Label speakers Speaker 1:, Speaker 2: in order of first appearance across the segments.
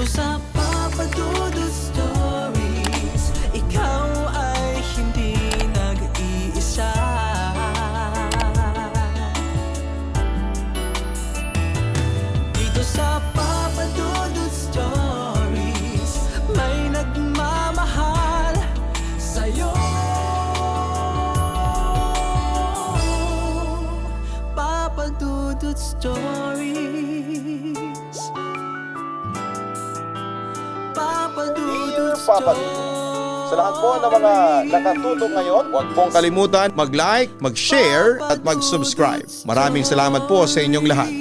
Speaker 1: sa Papa Dudut Stories, ikaw ay hindi nag-iisa. Dito sa Papa Dudut Stories, may nagmamahal sa'yo. Papa Dudut Stories, Papa Dudut
Speaker 2: Papa Dudut. Sa lahat po ng mga nakatutok ngayon, huwag pong kalimutan mag-like, mag-share at mag-subscribe. Maraming salamat po sa inyong lahat.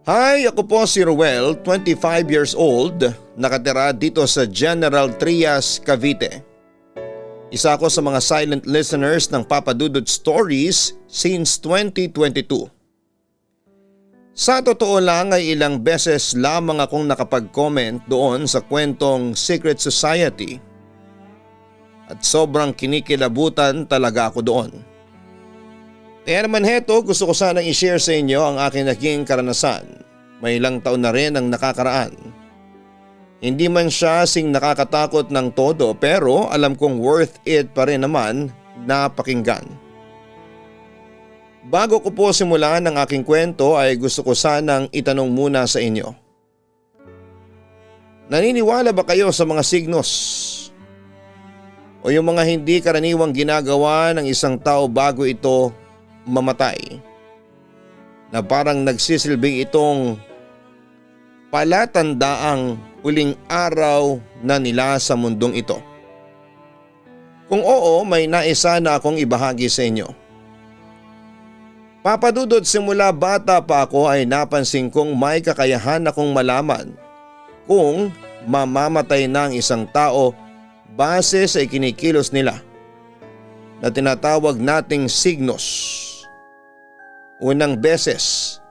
Speaker 2: Hi, ako po si Ruel, 25 years old, nakatira dito sa General Trias, Cavite. Isa ako sa mga silent listeners ng Papa Dudut Stories since 2022. Sa totoo lang ay ilang beses lamang akong nakapag-comment doon sa kwentong Secret Society at sobrang kinikilabutan talaga ako doon. Kaya naman heto, gusto ko sanang i-share sa inyo ang aking naging karanasan. May ilang taon na rin ang nakakaraan. Hindi man siya sing nakakatakot ng todo pero alam kong worth it pa rin naman na pakinggan. Bago ko po simulan ang aking kwento ay gusto ko sanang itanong muna sa inyo. Naniniwala ba kayo sa mga signos? O yung mga hindi karaniwang ginagawa ng isang tao bago ito mamatay, na parang nagsisilbing itong palatandaang huling araw na nila sa mundong ito? Kung oo, may naisa na akong ibahagi sa inyo. Papa Dudut, simula bata pa ako ay napansin kong may kakayahan akong malaman kung mamamatay na ang isang tao base sa ikinikilos nila na tinatawag nating signos. Unang beses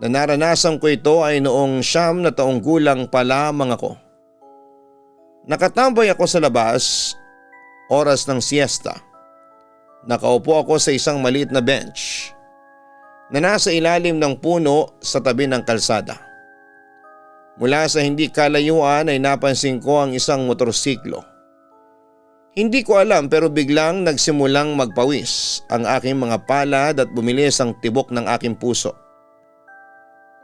Speaker 2: na naranasan ko ito ay noong 9 na taong gulang pa lamang ako. Nakatambay ako sa labas, oras ng siesta. Nakaupo ako sa isang maliit na bench na nasa ilalim ng puno sa tabi ng kalsada. Mula sa hindi kalayuan ay napansin ko ang isang motorsiklo. Hindi ko alam pero biglang nagsimulang magpawis ang aking mga palad at bumilis ang tibok ng aking puso.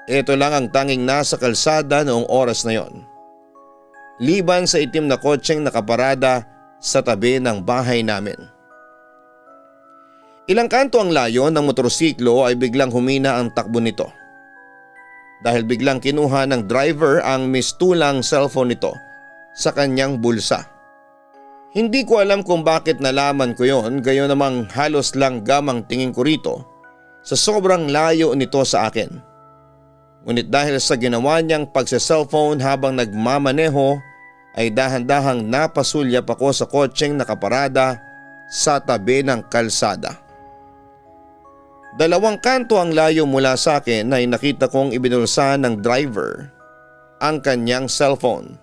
Speaker 2: Ito lang ang tanging nasa kalsada noong oras na yon. Liban sa itim na kotseng nakaparada sa tabi ng bahay namin. Ilang kanto ang layo ng motorsiklo ay biglang humina ang takbo nito. Dahil biglang kinuha ng driver ang mistulang cellphone nito sa kanyang bulsa. Hindi ko alam kung bakit nalaman ko yon, gayon namang halos lang gamang tingin ko rito sa sobrang layo nito sa akin. Ngunit dahil sa ginawa niyang pagsa-cellphone habang nagmamaneho ay dahan-dahang napasulyap ako sa kotseng nakaparada sa tabi ng kalsada. 2 kanto ang layo mula sa akin ay nakita kong ibinulsa ng driver ang kanyang cellphone.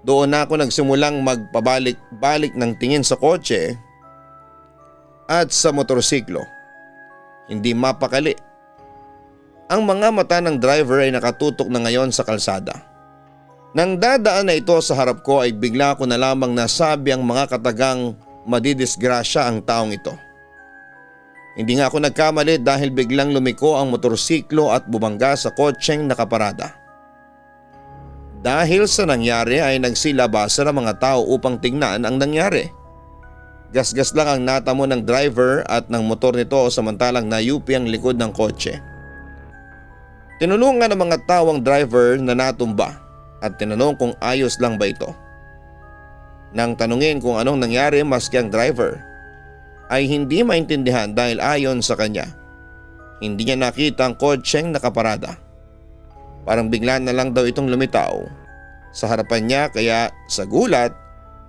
Speaker 2: Doon ako nagsimulang magpabalik-balik ng tingin sa kotse at sa motorsiklo. Hindi mapakali. Ang mga mata ng driver ay nakatutok na ngayon sa kalsada. Nang dadaan na ito sa harap ko ay bigla ko na lamang nasabi ang mga katagang madidisgrasya ang taong ito. Hindi nga ako nagkamali dahil biglang lumiko ang motorsiklo at bumangga sa kotseng nakaparada. Dahil sa nangyari ay nagsilabasan ang mga tao upang tingnan ang nangyari. Gasgas lang ang natamo ng driver at ng motor nito samantalang nayupi ang likod ng kotse. Tinulungan ng mga tao ang driver na natumba at tinanong kung ayos lang ba ito. Nang tanungin kung anong nangyari maski ang driver ay hindi maintindihan dahil ayon sa kanya, hindi niya nakita ang kotseng nakaparada. Parang bigla na lang daw itong lumitaw sa harapan niya kaya sa gulat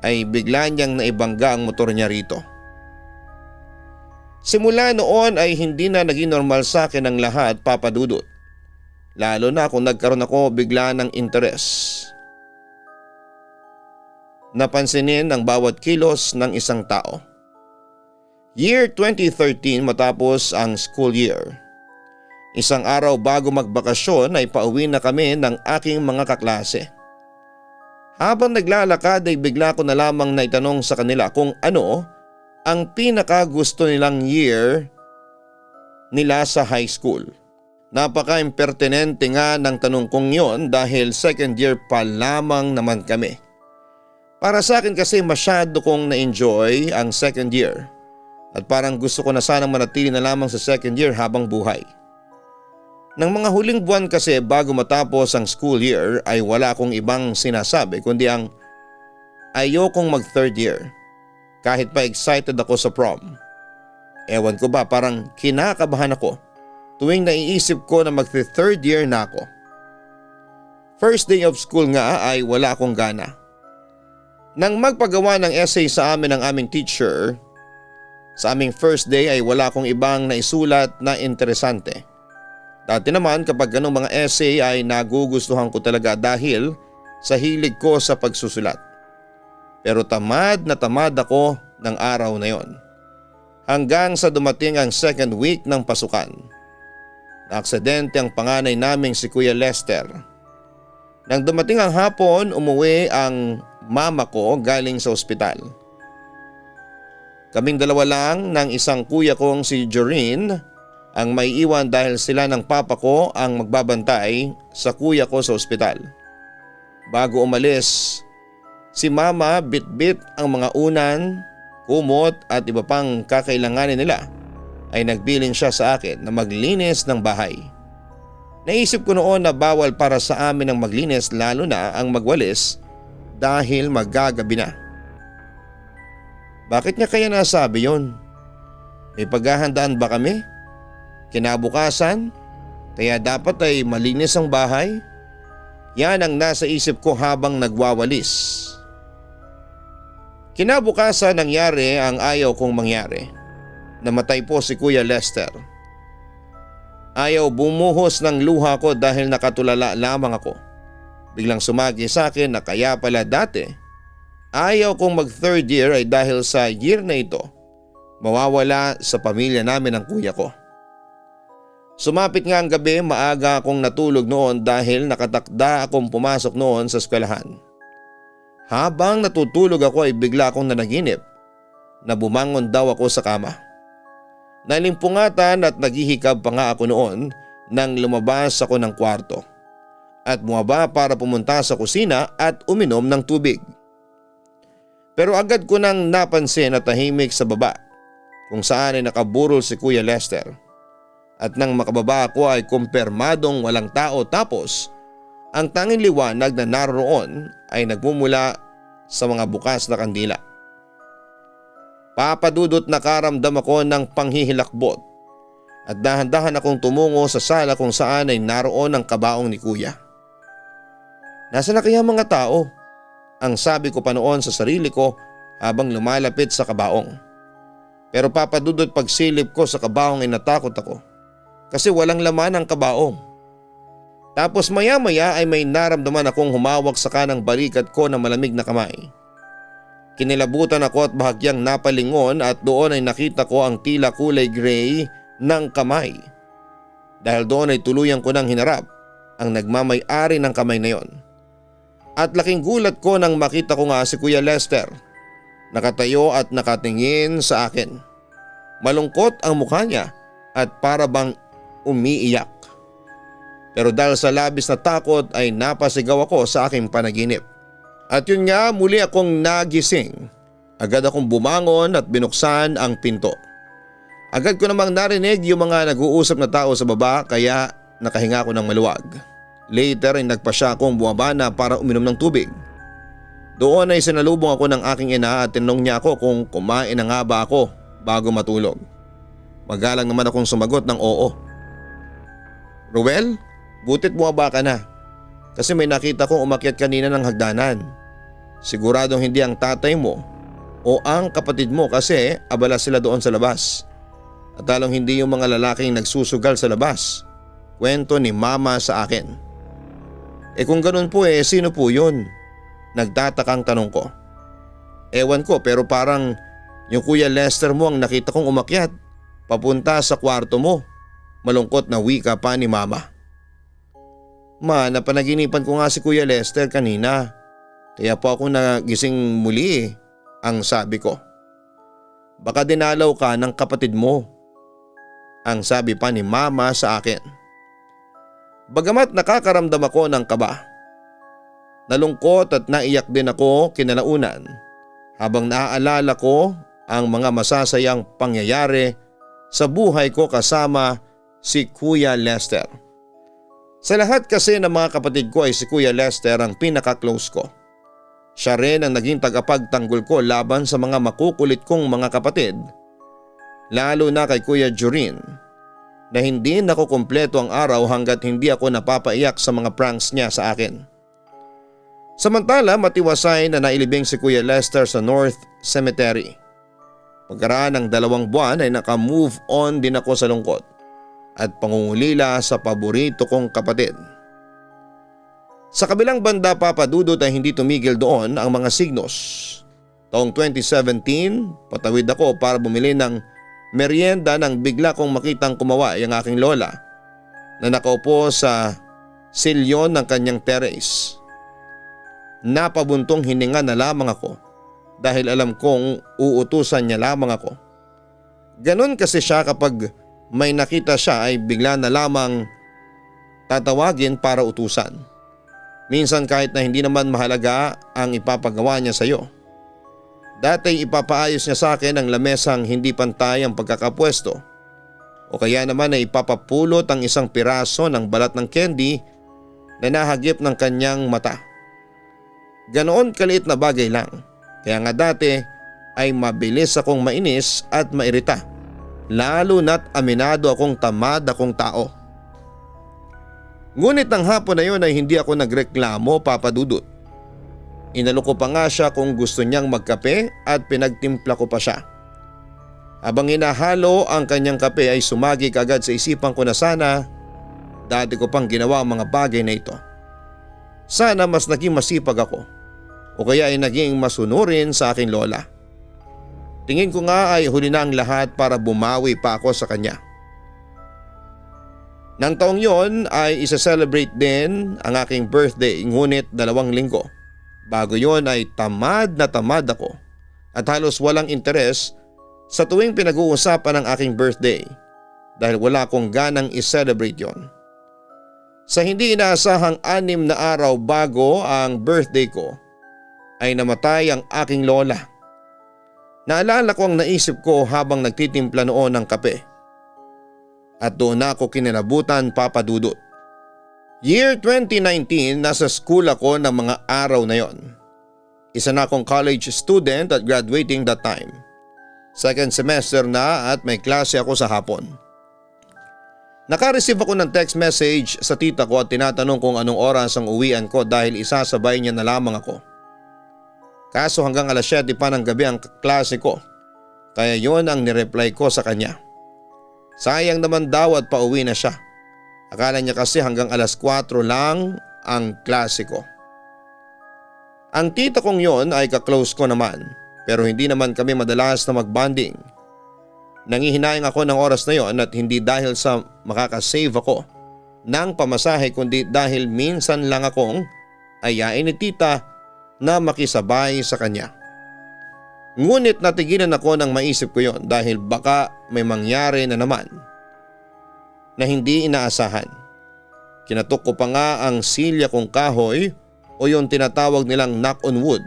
Speaker 2: ay bigla niyang naibangga ang motor niya rito. Simula noon ay hindi na naging normal sa akin ang lahat, Papa Dudut. Lalo na kung nagkaroon ako bigla ng interes. Napansinin ang bawat kilos ng isang tao. Year 2013 matapos ang school year. Isang araw bago magbakasyon ay pauwi na kami ng aking mga kaklase. Habang naglalakad ay bigla ko na lamang naitanong sa kanila kung ano ang pinakagusto nilang year nila sa high school. Napaka-impertinente nga ng tanong kong yon dahil second year pa lamang naman kami. Para sa akin kasi masyado kong na-enjoy ang second year at parang gusto ko na sanang manatili na lamang sa second year habang buhay. Nang mga huling buwan kasi bago matapos ang school year ay wala akong ibang sinasabi kundi ang ayokong mag third year kahit pa excited ako sa prom. Ewan ko ba, parang kinakabahan ako tuwing naiisip ko na mag third year na ako. First day of school nga ay wala akong gana. Nang magpagawa ng essay sa amin ng aming teacher, sa aming first day ay wala akong ibang naisulat na interesante. Dati naman kapag ganong mga essay ay nagugustuhan ko talaga dahil sa hilig ko sa pagsusulat. Pero tamad na tamad ako ng araw na yon. Hanggang sa dumating ang second week ng pasukan. Naaksidente ang panganay naming si Kuya Lester. Nang dumating ang hapon, umuwi ang mama ko galing sa ospital. Kaming dalawa lang ng isang kuya kong si Joreen ang may iwan dahil sila ng papa ko ang magbabantay sa kuya ko sa ospital. Bago umalis, si mama bitbit ang mga unan, kumot at iba pang kakailanganin nila ay nagbilin siya sa akin na maglinis ng bahay. Naisip ko noon na bawal para sa amin ang maglinis lalo na ang magwalis dahil maggagabi na. Bakit niya kaya nasabi yon? May paghahandaan ba kami? Kinabukasan? Kaya dapat ay malinis ang bahay? Yan ang nasa isip ko habang nagwawalis. Kinabukasan nangyari ang ayaw kong mangyari. Namatay po si Kuya Lester. Ayaw bumuhos ng luha ko dahil nakatulala lamang ako. Biglang sumagi sa akin na kaya pala dati ayaw kong mag third year ay dahil sa year na ito mawawala sa pamilya namin ang kuya ko. Sumapit nga ang gabi, maaga akong natulog noon dahil nakatakda akong pumasok noon sa eskwelahan. Habang natutulog ako ay bigla akong nanaginip na bumangon daw ako sa kama. Nalimpungatan at naghihikab pa nga ako noon nang lumabas ako ng kwarto at bumaba para pumunta sa kusina at uminom ng tubig. Pero agad ko nang napansin na tahimik sa baba kung saan ay nakaburol si Kuya Lester. At nang makababa ako ay kumpirmadong walang tao tapos ang tanging liwanag na naroon ay nagmumula sa mga bukas na kandila. Papadudot nakaramdam ako ng panghihilakbot at dahan-dahan akong tumungo sa sala kung saan ay naroon ang kabaong ni Kuya. Nasaan na kaya mga tao? Ang sabi ko pa noon sa sarili ko habang lumalapit sa kabaong. Pero papadudot pagsilip ko sa kabaong ay natakot ako kasi walang laman ang kabaong. Tapos maya-maya ay may naramdaman akong humawak sa kanang balikat ko na malamig na kamay. Kinilabutan ako at bahagyang napalingon at doon ay nakita ko ang tila kulay gray ng kamay. Dahil doon ay tuluyan ko nang hinarap ang nagmamay-ari ng kamay na yon. At laking gulat ko nang makita ko nga si Kuya Lester. Nakatayo at nakatingin sa akin. Malungkot ang mukha niya at para bang umiiyak. Pero dahil sa labis na takot ay napasigaw ako sa aking panaginip. At yun nga, muli akong nagising. Agad akong bumangon at binuksan ang pinto. Agad ko namang narinig yung mga nag-uusap na tao sa baba kaya nakahinga ako ng maluwag. Later ay nagpasya akong bumaba na para uminom ng tubig. Doon ay sinalubong ako ng aking ina at tinanong niya ako kung kumain na nga ba ako bago matulog. Magalang naman akong sumagot ng oo. Ruel, butit bumaba ka na. Kasi may nakita kong umakyat kanina ng hagdanan. Siguradong hindi ang tatay mo o ang kapatid mo kasi abala sila doon sa labas. At talong hindi yung mga lalaking nagsusugal sa labas. Kwento ni mama sa akin. Kung ganun po sino po yun? Nagtatakang tanong ko. Ewan ko pero parang Yung Kuya Lester mo ang nakita kong umakyat papunta sa kwarto mo. Malungkot na wika pa ni Mama. Ma, napanaginipan ko nga si Kuya Lester kanina. Kaya po ako nagising muli ang sabi ko. Baka dinalaw ka ng kapatid mo. Ang sabi pa ni Mama sa akin. Bagamat nakakaramdam ako ng kaba. Nalungkot at naiyak din ako kinalaunan habang naaalala ko ang mga masasayang pangyayari sa buhay ko kasama si Kuya Lester. Sa lahat kasi ng mga kapatid ko ay si Kuya Lester ang pinaka-close ko. Siya rin ang naging tagapagtanggol ko laban sa mga makukulit kong mga kapatid, lalo na kay Kuya Jurin, na hindi nakukumpleto ang araw hanggat hindi ako napapaiyak sa mga pranks niya sa akin. Samantala matiwasay na nailibing si Kuya Lester sa North Cemetery. Pagkaraan ng 2 buwan ay naka-move on din ako sa lungkot at pangungulila sa paborito kong kapatid. Sa kabilang banda, Papa Dudut, ay hindi tumigil doon ang mga signos. Taong 2017, patawid ako para bumili ng merienda nang bigla kong makitang kumaway ang aking lola na nakaupo sa silyon ng kanyang terrace. Napabuntong hininga na lamang ako dahil alam kong uutusan niya lamang ako. Ganon kasi siya kapag may nakita siya ay bigla na lamang tatawagin para utusan. Minsan kahit na hindi naman mahalaga ang ipapagawa niya sa iyo. Dati ipapaayos niya sa akin ang lamesang hindi pantay ang pagkakapwesto o kaya naman ay ipapapulot ang isang piraso ng balat ng candy na nahagip ng kanyang mata. Ganoon kaliit na bagay lang, kaya nga dati ay mabilis akong mainis at mairita, lalo na't aminado akong tamad akong tao. Ngunit ng hapon na yun ay hindi ako nagreklamo, Papa Dudut. Inalok ko pa nga siya kung gusto niyang magkape at pinagtimpla ko pa siya. Habang hinahalo ang kanyang kape ay sumagi kagad sa isipan ko na sana dati ko pang ginawa ang mga bagay na ito. Sana mas naging masipag ako o kaya ay naging masunurin sa aking lola. Tingin ko nga ay huli na ang lahat para bumawi pa ako sa kanya. Nang taong yon ay isa-celebrate din ang aking birthday, ngunit 2 linggo. Bago yon ay tamad na tamad ako at halos walang interes sa tuwing pinag-uusapan ang aking birthday dahil wala akong ganang i-celebrate yon. Sa hindi inaasahang 6 na araw bago ang birthday ko ay namatay ang aking lola. Naalala ko ang naisip ko habang nagtitimpla noon ng kape. At doon ako kinalabutan, Papa Dudut. Year 2019, nasa school ako ng mga araw na yon. Isa na akong college student at graduating that time. Second semester na at may klase ako sa hapon. Naka-receive ako ng text message sa tita ko at tinatanong kung anong oras ang uwian ko dahil isasabay niya na lamang ako. Kaso hanggang alas 7 pa ng gabi ang klase ko, kaya yon ang nireply ko sa kanya. Sayang naman daw at pauwi na siya. Akala niya kasi hanggang alas 4 lang ang klase ko. Ang tita kong yon ay ka-close ko naman, pero hindi naman kami madalas na mag-bonding. Nangihinayang ako ng oras na yon at hindi dahil sa makakasave ako ng pamasahe kundi dahil minsan lang akong ayain ni tita na makisabay sa kanya. Ngunit natigilan ako nang maisip ko yon dahil baka may mangyari na naman na hindi inaasahan. Kinatok ko pa nga ang silya kong kahoy o yung tinatawag nilang knock on wood,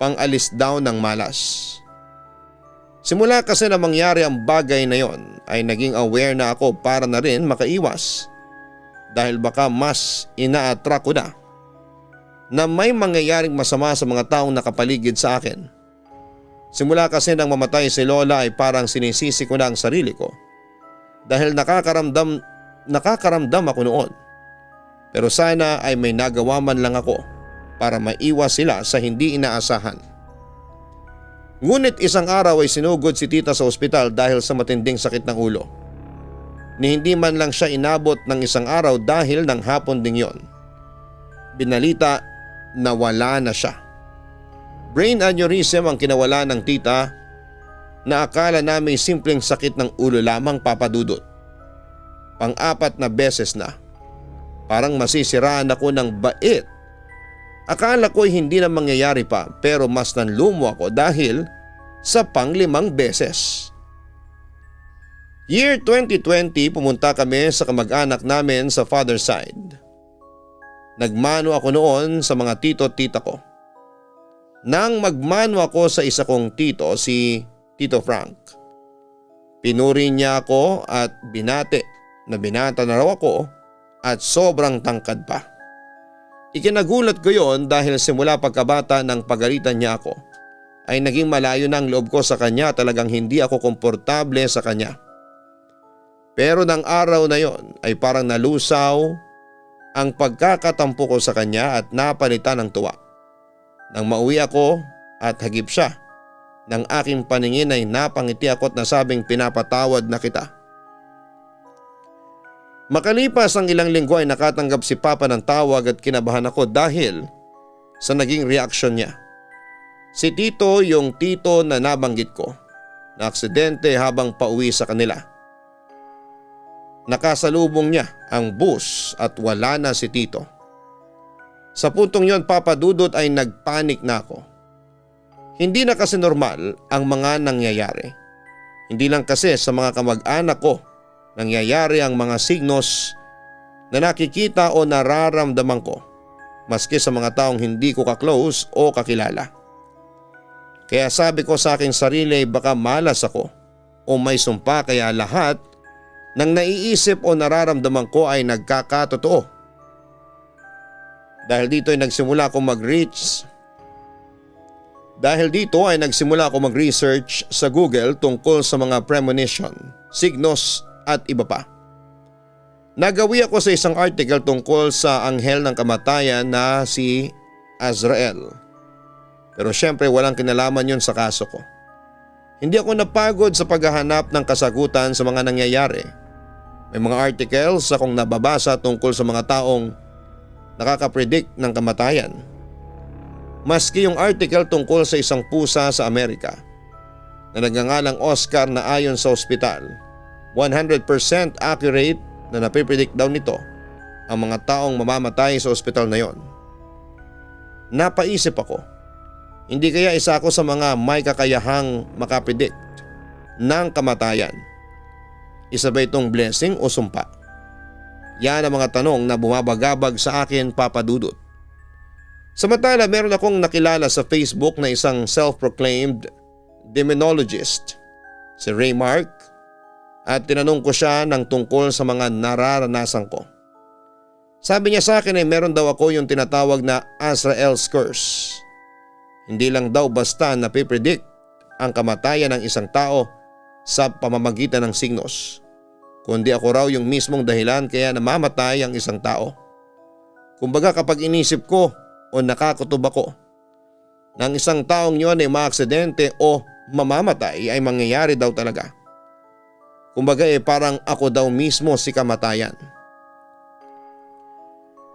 Speaker 2: pang-alis daw ng malas. Simula kasi na mangyari ang bagay na yon ay naging aware na ako para na rin makaiwas dahil baka mas ina-attract ko na may mangyayaring masama sa mga taong nakapaligid sa akin. Simula kasi nang mamatay si Lola ay parang sinisisi ko na ang sarili ko dahil nakakaramdam ako noon. Pero sana ay may nagawa man lang ako para maiwas sila sa hindi inaasahan. Ngunit isang araw ay sinugod si tita sa ospital dahil sa matinding sakit ng ulo. Ni hindi man lang siya inabot ng isang araw dahil ng hapon ding yon. Binalita na wala na siya. Brain aneurysm ang kinawala ng tita na akala na may simpleng sakit ng ulo lamang, Papa Dudut. Pang-apat na beses na. Parang masisiraan ako ng bait. Akala ko'y hindi na mangyayari pa pero mas nanlumo ako dahil sa pang-5 beses. Year 2020 pumunta kami sa kamag-anak namin sa father side. Nagmano ako noon sa mga tito at tita ko. Nang magmano ako sa isa kong tito, si Tito Frank, pinuri niya ako at binati na binata na raw ako at sobrang tangkad pa. Ikinagulat ko yon dahil simula pagkabata ng pagalitan niya ako ay naging malayo na ang loob ko sa kanya, talagang hindi ako komportable sa kanya. Pero ng araw na yon ay parang nalusaw ang pagkakatampo ko sa kanya at napalitan ng tuwa. Nang mauwi ako at hagip siya, ng aking paningin ay napangiti ako at nasabing pinapatawad na kita. Makalipas ang ilang linggo ay nakatanggap si Papa ng tawag at kinabahan ako dahil sa naging reaksyon niya. Si Tito yung tito na nabanggit ko, na aksidente habang pauwi sa kanila. Nakasalubong niya ang bus at wala na si Tito. Sa puntong yon, Papa Dudut, ay nagpanik na ako. Hindi na kasi normal ang mga nangyayari. Hindi lang kasi sa mga kamag-anak ko nangyayari ang mga signos na nakikita o nararamdaman ko, maski sa mga taong hindi ko ka-close o kakilala. Kaya sabi ko sa aking sarili, baka malas ako o may sumpa, kaya lahat ng naiisip o nararamdaman ko ay nagkakatotoo. Dahil dito ay nagsimula akong mag-research sa Google tungkol sa mga premonition, signos at iba pa. Nagawi ako sa isang article tungkol sa anghel ng kamatayan na si Azrael. Pero syempre walang kinalaman yun sa kaso ko. Hindi ako napagod sa paghahanap ng kasagutan sa mga nangyayari. May mga articles akong nababasa tungkol sa mga taong nakakapredict ng kamatayan. Maski yung article tungkol sa isang pusa sa Amerika na nagngangalang Oscar na ayon sa ospital, 100% accurate na napipredict daw nito ang mga taong mamamatay sa ospital na yon. Napaisip ako, hindi kaya isa ako sa mga may kakayahang makapredict ng kamatayan? Isa ba itong blessing o sumpa? Yan ang mga tanong na bumabagabag sa akin, Papa Dudut. Samantala, meron akong nakilala sa Facebook na isang self-proclaimed demonologist, si Ray Mark, at tinanong ko siya ng tungkol sa mga nararanasan ko. Sabi niya sa akin ay meron daw ako yung tinatawag na Azrael's Curse. Hindi lang daw basta napipredict ang kamatayan ng isang tao sa pamamagitan ng signos, kundi ako raw yung mismong dahilan kaya namamatay ang isang tao. Kumbaga kapag inisip ko o nakakutob ako ng isang taong yun ay maaksidente o mamamatay, ay mangyayari daw talaga. Kumbaga parang ako daw mismo si kamatayan.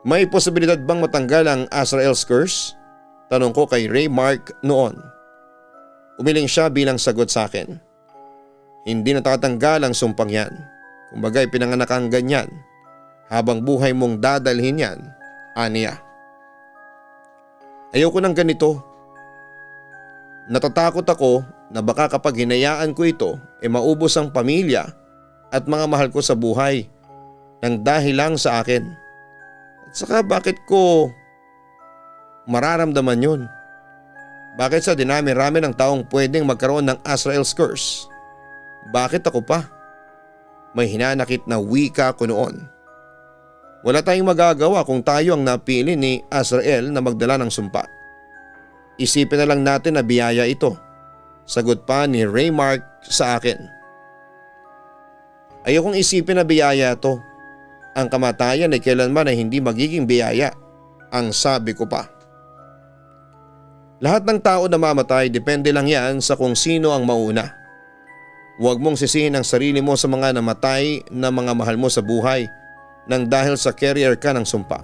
Speaker 2: May posibilidad bang matanggal ang Azrael's Curse? Tanong ko kay Ray Mark noon. Umiling siya bilang sagot sa akin. Hindi natatanggal ang sumpang yan. Kumbaga pinanganak kang ganyan. Habang buhay mong dadalhin yan, aniya. Ayoko ng ganito. Natatakot ako na baka kapag hinayaan ko ito, maubos ang pamilya at mga mahal ko sa buhay nang dahil lang sa akin. At saka bakit ko mararamdaman yun? Bakit sa dinami-rami ng taong pwedeng magkaroon ng Azrael's Curse? Bakit ako pa? May hinanakit na wika ko noon. Wala tayong magagawa kung tayo ang napili ni Azrael na magdala ng sumpa. Isipin na lang natin na biyaya ito. Sagot pa ni Ray Mark sa akin. Ayokong isipin na biyaya to. Ang kamatayan ay kailanman ay hindi magiging biyaya, ang sabi ko pa. Lahat ng tao na mamatay, depende lang yan sa kung sino ang mauna. Huwag mong sisihin ang sarili mo sa mga namatay na mga mahal mo sa buhay nang dahil sa carrier ka ng sumpa.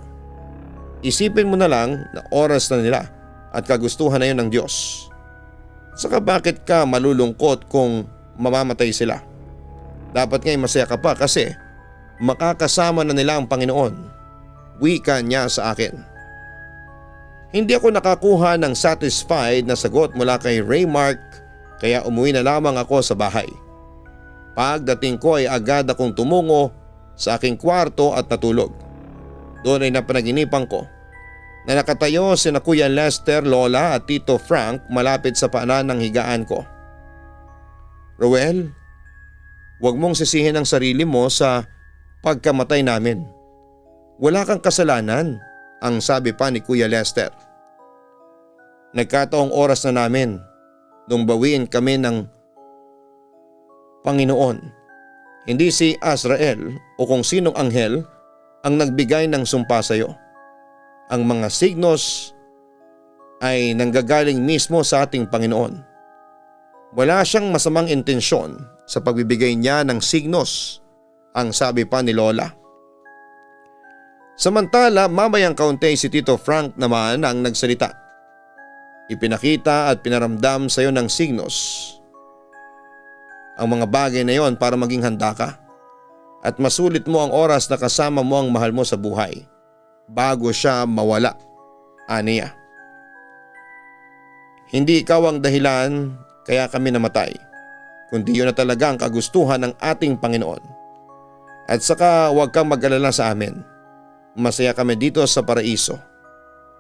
Speaker 2: Isipin mo na lang na oras na nila at kagustuhan na yun ng Diyos. Saka bakit ka malulungkot kung mamamatay sila? Dapat nga'y masaya ka pa kasi makakasama na nila ang Panginoon. Wika niya sa akin. Hindi ako nakakuha ng satisfied na sagot mula kay Raymark kaya umuwi na lamang ako sa bahay. Pagdating ko ay agad akong tumungo sa aking kwarto at natulog. Doon ay napanaginipan ko na nakatayo sina Kuya Lester, Lola at Tito Frank malapit sa paanan ng higaan ko. Ruel, huwag mong sisihin ang sarili mo sa pagkamatay namin. Wala kang kasalanan, ang sabi pa ni Kuya Lester. Nagkataong oras na namin nung bawiin kami ng Panginoon. Hindi si Azrael o kung sinong anghel ang nagbigay ng sumpa sa iyo. Ang mga signos ay nanggagaling mismo sa ating Panginoon. Wala siyang masamang intensyon sa pagbibigay niya ng signos, ang sabi pa ni Lola. Samantala mamayang kaunti si Tito Frank naman ang nagsalita. Ipinakita at pinaramdam sa iyo ng signos ang mga bagay na yon para maging handa ka at masulit mo ang oras na kasama mo ang mahal mo sa buhay bago siya mawala, aniya. Hindi ikaw ang dahilan kaya kami namatay, kundi yun na talaga ang kagustuhan ng ating Panginoon. At saka huwag kang mag-alala sa amin. Masaya kami dito sa paraiso.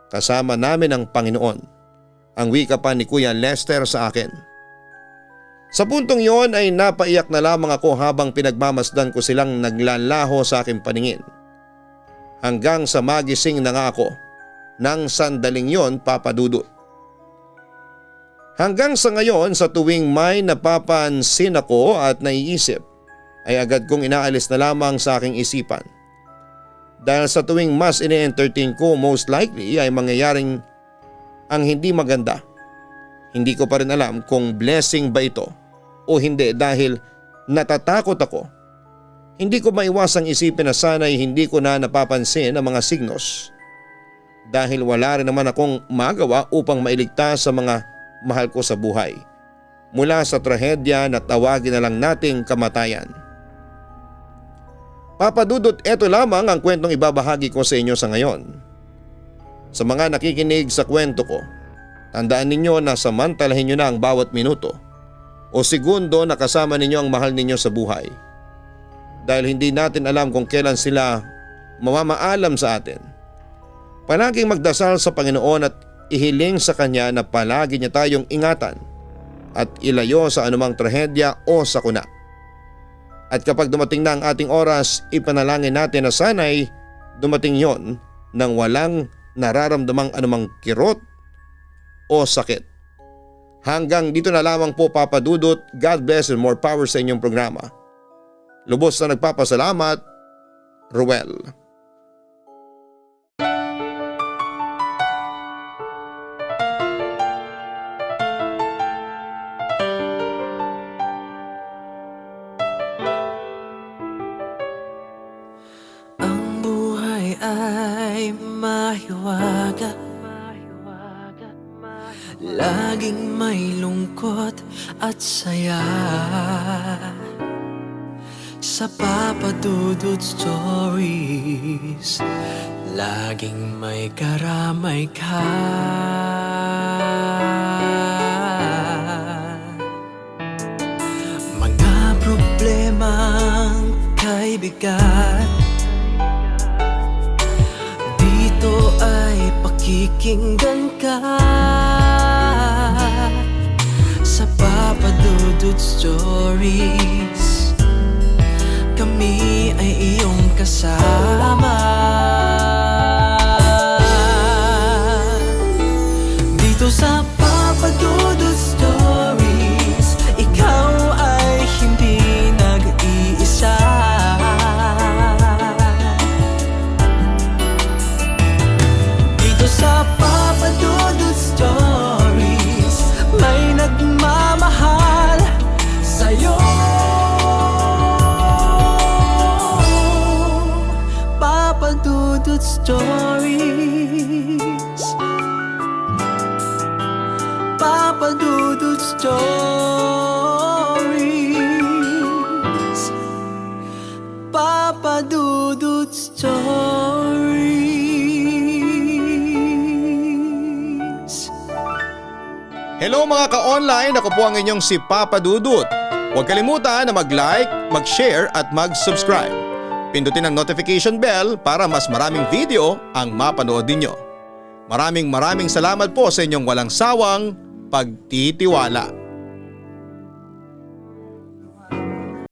Speaker 2: Kasama namin ang Panginoon, ang wika pa ni Kuya Lester sa akin. Sa puntong yon ay napaiyak na lamang ako habang pinagmamasdan ko silang naglalaho sa aking paningin. Hanggang sa magising na nga ako nang sandaling yon, Papa Dudut. Hanggang sa ngayon sa tuwing may napapansin ako at naiisip ay agad kong inaalis na lamang sa aking isipan. Dahil sa tuwing mas ine-entertain ko most likely ay mangyayaring ang hindi maganda. Hindi ko pa rin alam kung blessing ba ito o hindi dahil natatakot ako. Hindi ko maiwasang isipin na sana'y hindi ko na napapansin ang mga signos dahil wala rin naman akong magawa upang mailigtas sa mga mahal ko sa buhay mula sa trahedya na tawagin na lang nating kamatayan. Papa Dudut, eto lamang ang kwentong ibabahagi ko sa inyo sa ngayon. Sa mga nakikinig sa kwento ko, tandaan ninyo na samantalahin nyo na ang bawat minuto o segundo na kasama ninyo ang mahal ninyo sa buhay. Dahil hindi natin alam kung kailan sila mamamaalam sa atin. Palaging magdasal sa Panginoon at ihiling sa Kanya na palagi niya tayong ingatan at ilayo sa anumang trahedya o sakuna. At kapag dumating na ang ating oras, ipanalangin natin na sana'y dumating yon nang walang nararamdamang anumang kirot o sakit. Hanggang dito na lamang po, Papa Dudut. God bless and more power sa inyong programa. Lubos na nagpapasalamat, Ruel.
Speaker 1: Ang buhay ay mahiwaga, laging may lungkot at saya. Sa Papa Dudut Stories, laging may karamay ka. Mga problemang kaibigan, dito ay pakikinggan ka. Sa Papa Dudut Stories, kami ay iyong kasama. Dito sa Papa Dudut Stories, ikaw ay hindi nag-iisa. Dito sa Papa Dudut Stories, may nagmamahal sa'yo. Papa Dudut Stories, Papa Dudut Stories. Papa Dudut Stories.
Speaker 2: Hello mga ka-online, ako po ang inyong si Papa Dudut. Huwag kalimutan na mag-like, mag-share at mag-subscribe. Pindutin ang notification bell para mas maraming video ang mapanood ninyo. Maraming salamat po sa inyong walang sawang pagtitiwala.